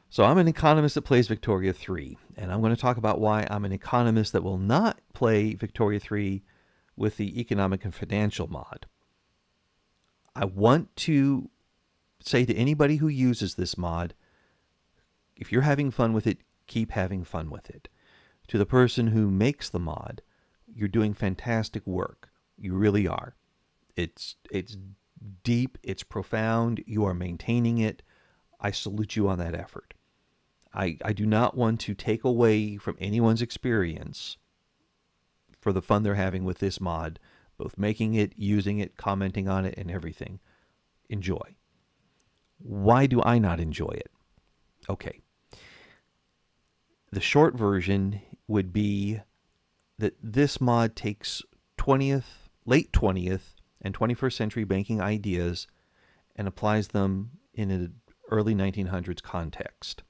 So I'm an economist that plays Victoria 3, and I'm going to talk about why I'm an economist that will not play Victoria 3 with the economic and financial mod. I want to say to anybody who uses this mod, if you're having fun with it, keep having fun with it. To the person who makes the mod, you're doing fantastic work. You really are. It's deep, it's profound, you are maintaining it. I salute you on that effort. I do not want to take away from anyone's experience for the fun they're having with this mod, both making it, using it, commenting on it, and everything. Enjoy. Why do I not enjoy it? Okay. The short version would be that this mod takes late 20th and 21st century banking ideas and applies them in an early 1900s context.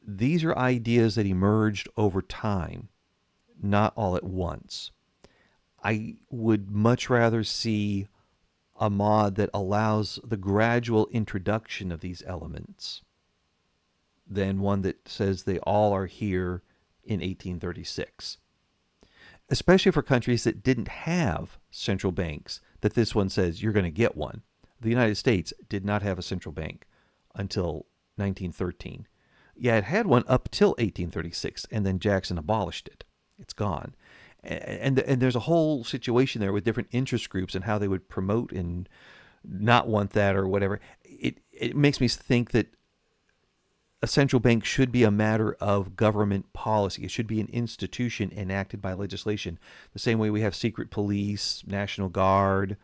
These are ideas that emerged over time, not all at once. I would much rather see a mod that allows the gradual introduction of these elements than one that says they all are here in 1836. Especially for countries that didn't have central banks, that this one says you're going to get one. The United States did not have a central bank until 1913. Yeah, it had one up till 1836, and then Jackson abolished it. It's gone. And there's a whole situation there with different interest groups and how they would promote and not want that or whatever. It makes me think that a central bank should be a matter of government policy. It should be an institution enacted by legislation, the same way we have secret police, National Guard,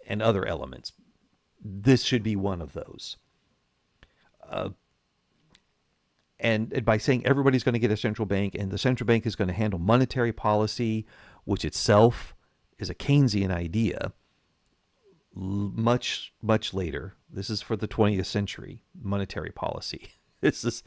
and other elements. This should be one of those. And by saying everybody's going to get a central bank and the central bank is going to handle monetary policy, which itself is a Keynesian idea, much, much later. This is for the 20th century, monetary policy. This is,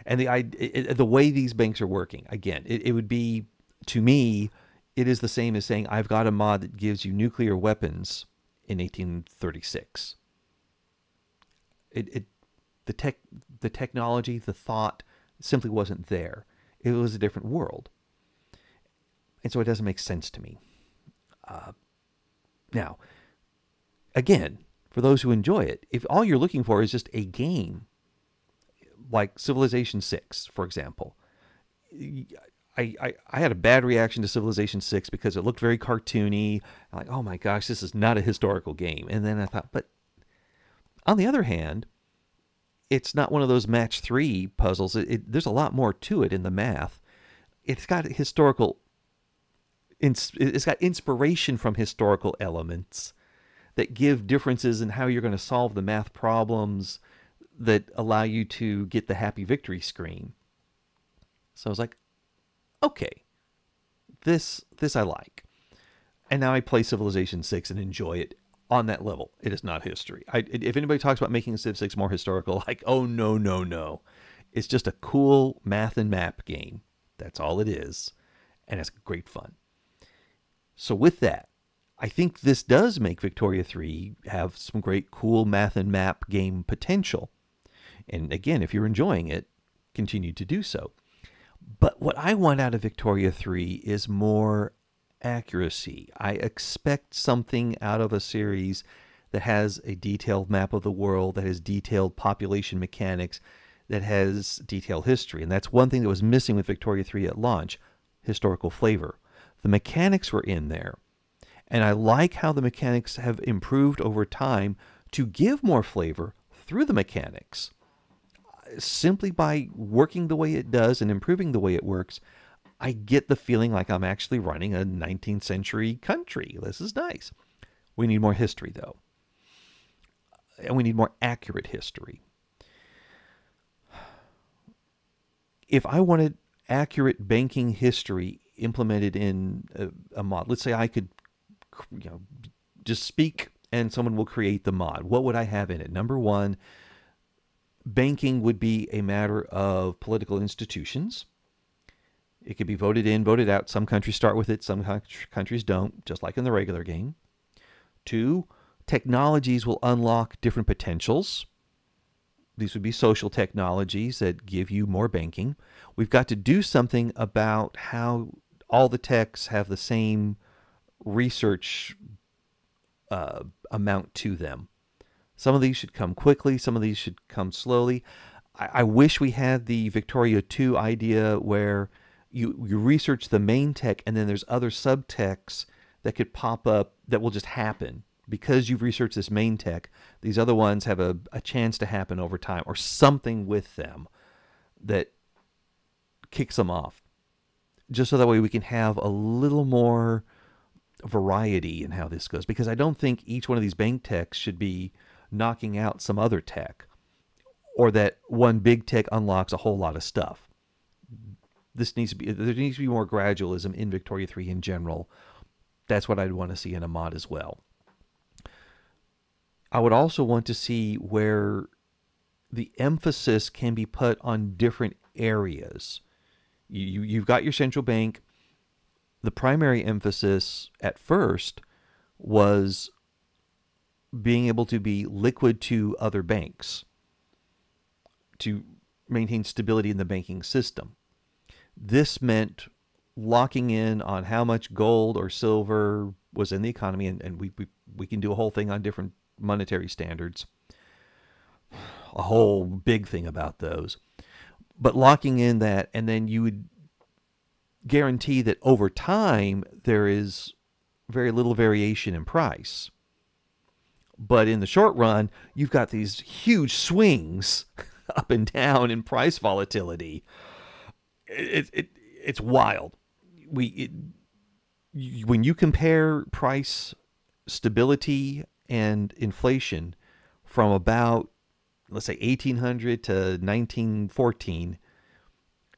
and the way these banks are working, again, it would be, to me, it is the same as saying I've got a mod that gives you nuclear weapons in 1836. The technology, the thought simply wasn't there. It was a different world. And so it doesn't make sense to me. Now, again, for those who enjoy it, if all you're looking for is just a game, like Civilization 6, for example, I had a bad reaction to Civilization 6 because it looked very cartoony. I'm like, oh my gosh, this is not a historical game. And then I thought, but on the other hand, it's not one of those match 3 puzzles. There's a lot more to it in the math. It's got it's got inspiration from historical elements that give differences in how you're going to solve the math problems that allow you to get the happy victory screen. So I was like, okay, this I like. And now I play Civilization 6 and enjoy it on that level. It is not history. If anybody talks about making Civ 6 more historical, like, oh, no. It's just a cool math and map game. That's all it is. And it's great fun. So with that, I think this does make Victoria 3 have some great cool math and map game potential. And again, if you're enjoying it, continue to do so. But what I want out of Victoria 3 is more accuracy. I expect something out of a series that has a detailed map of the world, that has detailed population mechanics, that has detailed history. And that's one thing that was missing with Victoria 3 at launch, historical flavor. The mechanics were in there. And I like how the mechanics have improved over time to give more flavor through the mechanics. Simply by working the way it does and improving the way it works, I get the feeling like I'm actually running a 19th century country. This is nice. We need more history, though. And we need more accurate history. If I wanted accurate banking history implemented in a mod, let's say I could just speak and someone will create the mod. What would I have in it? Number one, banking would be a matter of political institutions. It could be voted in, voted out. Some countries start with it, some countries don't, just like in the regular game. 2, technologies will unlock different potentials. These would be social technologies that give you more banking. We've got to do something about how all the techs have the same research amount to them. Some of these should come quickly. Some of these should come slowly. I wish we had the Victoria 2 idea where you research the main tech and then there's other subtechs that could pop up that will just happen. Because you've researched this main tech, these other ones have a chance to happen over time or something with them that kicks them off. Just so that way we can have a little more variety in how this goes. Because I don't think each one of these bank techs should be knocking out some other tech, or that one big tech unlocks a whole lot of stuff. There needs to be more gradualism in Victoria 3 in general. That's what I'd want to see in a mod as well. I would also want to see where the emphasis can be put on different areas. You've got your central bank. The primary emphasis at first was being able to be liquid to other banks to maintain stability in the banking system. This meant locking in on how much gold or silver was in the economy, and we can do a whole thing on different monetary standards, a whole big thing about those. But locking in that, and then you would guarantee that over time there is very little variation in price. But in the short run, you've got these huge swings up and down in price volatility. It's wild. When you compare price stability and inflation from about, let's say, 1800 to 1914,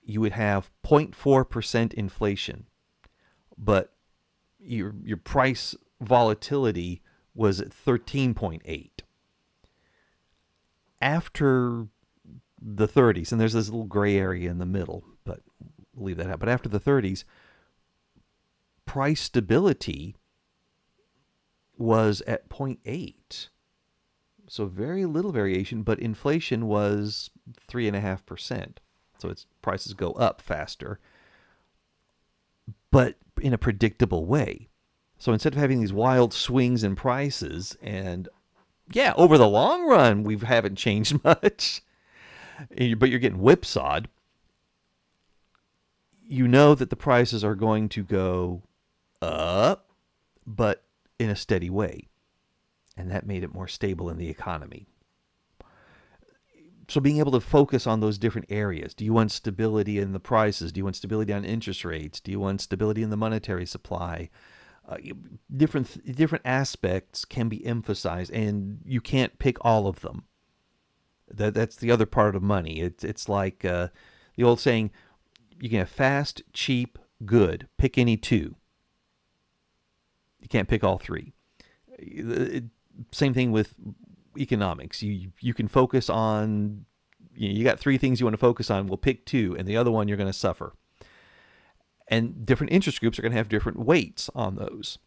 you would have 0.4% inflation, but your price volatility was at 13.8. After the 30s, and there's this little gray area in the middle, but we'll leave that out. But after the 30s, price stability was at 0.8. So very little variation, but inflation was 3.5%. So its prices go up faster, but in a predictable way. So instead of having these wild swings in prices, and yeah, over the long run, we haven't changed much, but you're getting whipsawed. You know that the prices are going to go up, but in a steady way. And that made it more stable in the economy. So being able to focus on those different areas. Do you want stability in the prices? Do you want stability on interest rates? Do you want stability in the monetary supply? Different aspects can be emphasized, and you can't pick all of them. That's the other part of money. It's like the old saying, you can have fast, cheap, good. Pick any two. You can't pick all three. Same thing with economics. You can focus on, you got three things you want to focus on. Well, pick two, and the other one you're going to suffer. And different interest groups are going to have different weights on those.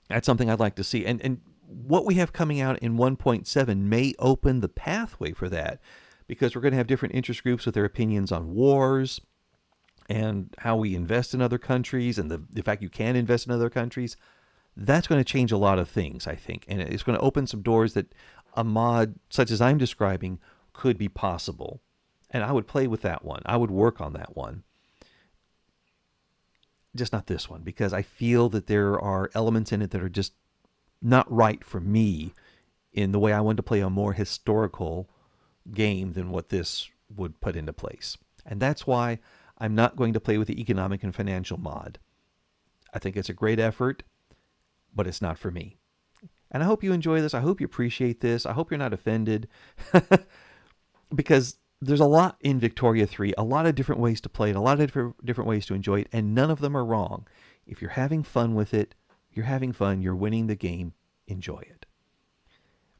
That's something I'd like to see. And what we have coming out in 1.7 may open the pathway for that, because we're going to have different interest groups with their opinions on wars and how we invest in other countries, and the fact you can invest in other countries. That's going to change a lot of things, I think. And it's going to open some doors that a mod such as I'm describing could be possible. And I would play with that one. I would work on that one. Just not this one, because I feel that there are elements in it that are just not right for me in the way I want to play a more historical game than what this would put into place. And that's why I'm not going to play with the economic and financial mod. I think it's a great effort, but it's not for me. And I hope you enjoy this. I hope you appreciate this. I hope you're not offended. Because there's a lot in Victoria 3, a lot of different ways to play it, a lot of different ways to enjoy it, and none of them are wrong. If you're having fun with it, you're having fun, you're winning the game, enjoy it.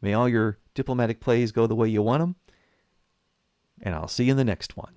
May all your diplomatic plays go the way you want them, and I'll see you in the next one.